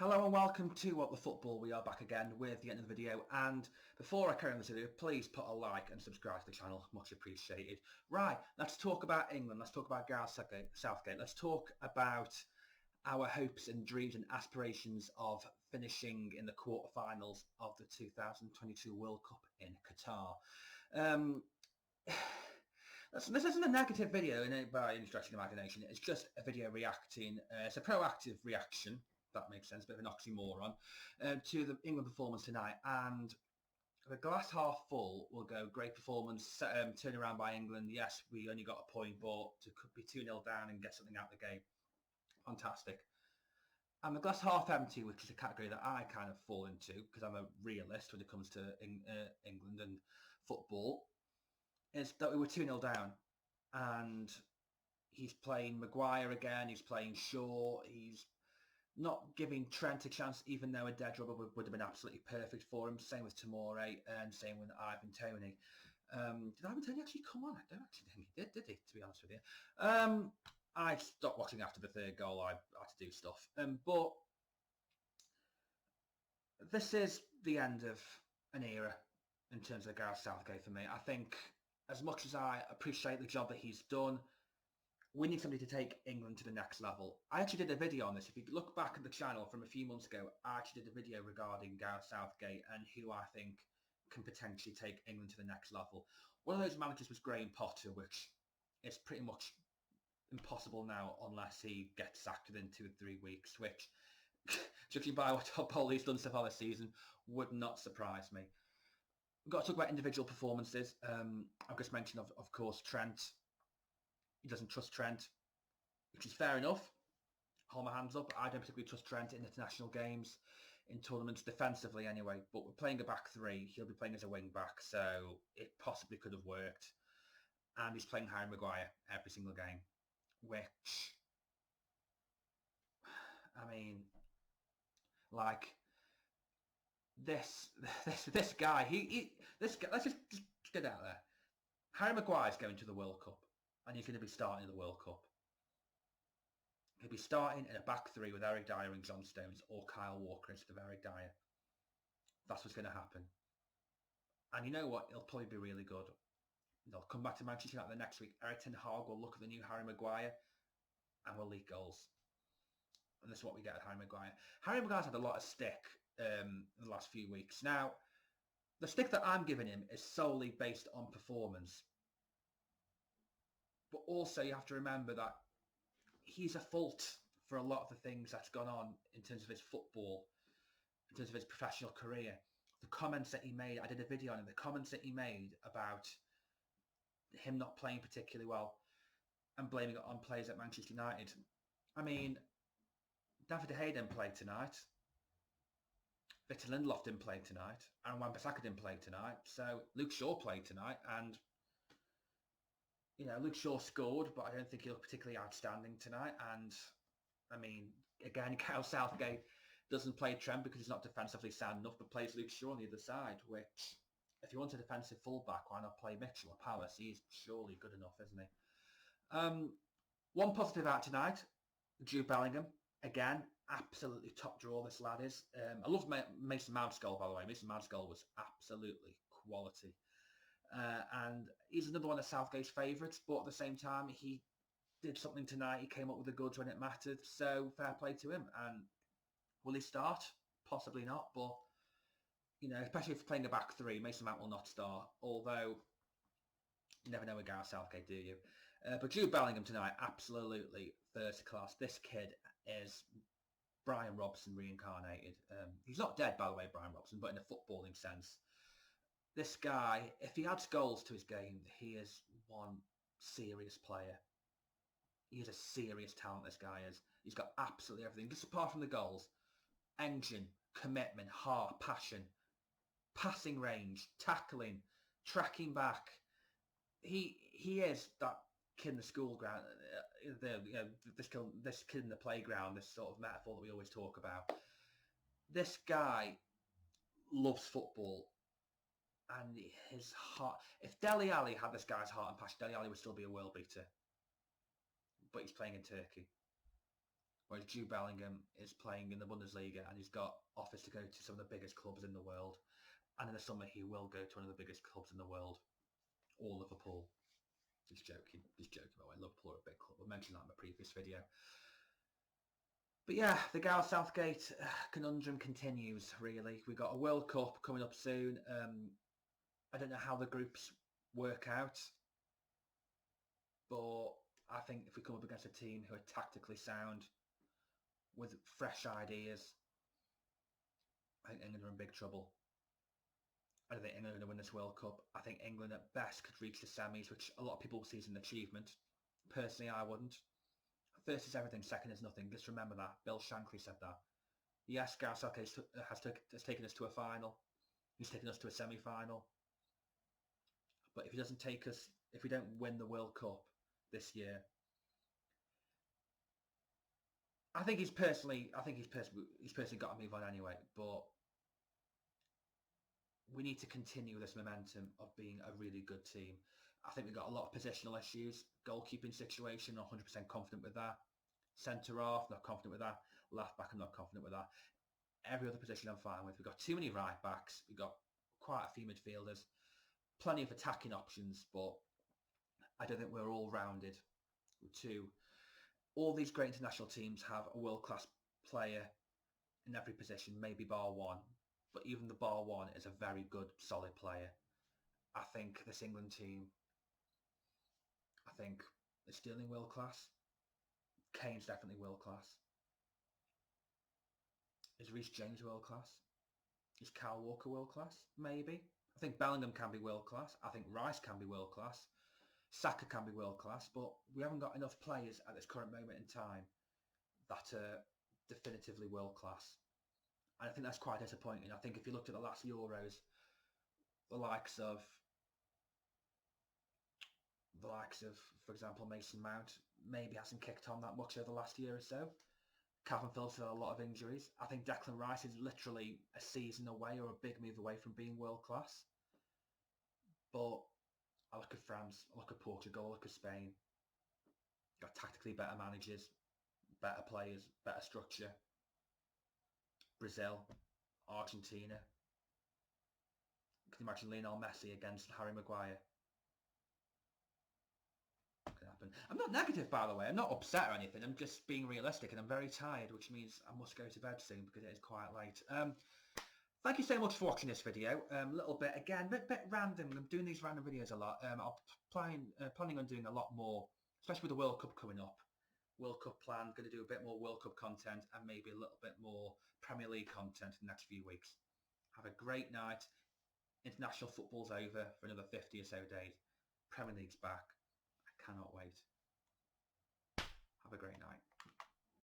Hello and welcome to What the Football. We are back again with the end of the video, and before I carry on this video, please put a like and subscribe to the channel, much appreciated. Right, let's talk about England, let's talk about Gareth Southgate, let's talk about our hopes and dreams and aspirations of finishing in the quarterfinals of the 2022 World Cup in Qatar. This isn't a negative video by any stretch of the imagination, it's just a video reacting, it's a proactive reaction. That makes sense, a bit of an oxymoron, to the England performance tonight. And the glass half full will go, great performance, turn around by England. Yes, we only got a point, but to be 2-0 down and get something out of the game, fantastic. And the glass half empty, which is a category that I kind of fall into because I'm a realist when it comes to England and football, is that we were 2-0 down. And he's playing Maguire again, he's playing Shaw, he's not giving Trent a chance, even though a dead rubber would have been absolutely perfect for him. Same with Tomori and same with Ivan Toney. Did Ivan Toney actually come on? I don't actually think he did he? To be honest with you. I stopped watching after the third goal. I had to do stuff. But this is the end of an era in terms of Gareth Southgate for me. I think as much as I appreciate the job that he's done, we need somebody to take England to the next level. I actually did a video on this. If you look back at the channel from a few months ago, I actually did a video regarding Gareth Southgate and who I think can potentially take England to the next level. One of those managers was Graham Potter, which is pretty much impossible now unless he gets sacked within 2 or 3 weeks, which, judging by what Poli's done so far this season, would not surprise me. We've got to talk about individual performances. I've just mentioned, of course, Trent. He doesn't trust Trent, which is fair enough. Hold my hands up. I don't particularly trust Trent in international games, in tournaments, defensively anyway. But we're playing a back three. He'll be playing as a wing back, so it possibly could have worked. And he's playing Harry Maguire every single game, which, I mean, like this guy. This guy. Let's just get out there. Harry Maguire's going to the World Cup. And he's going to be starting the World Cup. He'll be starting in a back three with Eric Dyer and John Stones, or Kyle Walker instead of Eric Dyer. That's what's going to happen. And you know what? It'll probably be really good. They'll come back to Manchester United the next week. Eric Ten Hag will look at the new Harry Maguire and will leak goals. And this is what we get at Harry Maguire. Harry Maguire's had a lot of stick in the last few weeks. Now, the stick that I'm giving him is solely based on performance. But also you have to remember that he's a fault for a lot of the things that's gone on in terms of his football, in terms of his professional career. The comments that he made, I did a video on him, the comments that he made about him not playing particularly well and blaming it on players at Manchester United. I mean, David De Gea didn't play tonight. Victor Lindelof didn't play tonight. Aaron Wan-Bissaka didn't play tonight. So Luke Shaw played tonight, and you know, Luke Shaw scored, but I don't think he looked particularly outstanding tonight. And, I mean, again, Gareth Southgate doesn't play Trent because he's not defensively sound enough, but plays Luke Shaw on the other side, which, if you want a defensive fullback, why not play Mitchell or Palace? He's surely good enough, isn't he? One positive out tonight, Jude Bellingham. Again, absolutely top draw this lad is. I love Mason Mount's goal, by the way. Mason Mount's goal was absolutely quality. And he's another one of Southgate's favourites, but at the same time, he did something tonight. He came up with the goods when it mattered, so fair play to him. And will he start? Possibly not, but, you know, especially if you're playing a back three, Mason Mount will not start, although you never know with Gareth Southgate, do you? But Jude Bellingham tonight, absolutely first class. This kid is Brian Robson reincarnated. He's not dead, by the way, Brian Robson, but in a footballing sense. This guy, if he adds goals to his game, he is one serious player. He is a serious talent, this guy is. He's got absolutely everything. Just apart from the goals. Engine, commitment, heart, passion, passing range, tackling, tracking back. He is that kid in the school ground, this kid in the playground, this sort of metaphor that we always talk about. This guy loves football. And his heart... If Dele Alli had this guy's heart and passion, Dele Alli would still be a world beater. But he's playing in Turkey. whereas Jude Bellingham is playing in the Bundesliga and he's got offers to go to some of the biggest clubs in the world. And in the summer, he will go to one of the biggest clubs in the world, or Liverpool. Just joking, by the way. Liverpool are a big club. I mentioned that in my previous video. But yeah, the Gareth Southgate conundrum continues, really. We've got a World Cup coming up soon. I don't know how the groups work out, but I think if we come up against a team who are tactically sound, with fresh ideas, I think England are in big trouble. I don't think England are going to win this World Cup. I think England at best could reach the semis, which a lot of people see as an achievement. Personally, I wouldn't. First is everything, second is nothing. Just remember that. Bill Shankly said that. Yes, Gareth Southgate has taken us to a final. He's taken us to a semi-final. But if he doesn't take us, if we don't win the World Cup this year, I think he's personally got to move on anyway. But we need to continue this momentum of being a really good team. I think we've got a lot of positional issues. Goalkeeping situation, not 100% confident with that. Centre half, not confident with that. Left back, I'm not confident with that. Every other position I'm fine with. We've got too many right backs. We've got quite a few midfielders. Plenty of attacking options, but I don't think we're all rounded. All these great international teams have a world-class player in every position, maybe bar one. But even the bar one is a very good, solid player. I think this England team, is Sterling world class. Kane's definitely world class. Is Reece James world class? Is Kyle Walker world class? Maybe. I think Bellingham can be world class. I think Rice can be world class. Saka can be world class, but we haven't got enough players at this current moment in time that are definitively world class. And I think that's quite disappointing. I think if you looked at the last Euros, the likes of, for example, Mason Mount maybe hasn't kicked on that much over the last year or so. Calvin Phillips had a lot of injuries. I think Declan Rice is literally a season away or a big move away from being world class. But I look at France, I look at Portugal, I look at Spain. Got tactically better managers, better players, better structure. Brazil, Argentina. Can you imagine Lionel Messi against Harry Maguire? Can happen. I'm not negative, by the way. I'm not upset or anything. I'm just being realistic, and I'm very tired, which means I must go to bed soon because it is quite late. Thank you so much for watching this video. A little bit, again, bit random. I'm doing these random videos a lot. I'm planning on doing a lot more, especially with the World Cup coming up. World Cup plan, going to do a bit more World Cup content and maybe a little bit more Premier League content in the next few weeks. Have a great night. International football's over for another 50 or so days. Premier League's back. I cannot wait.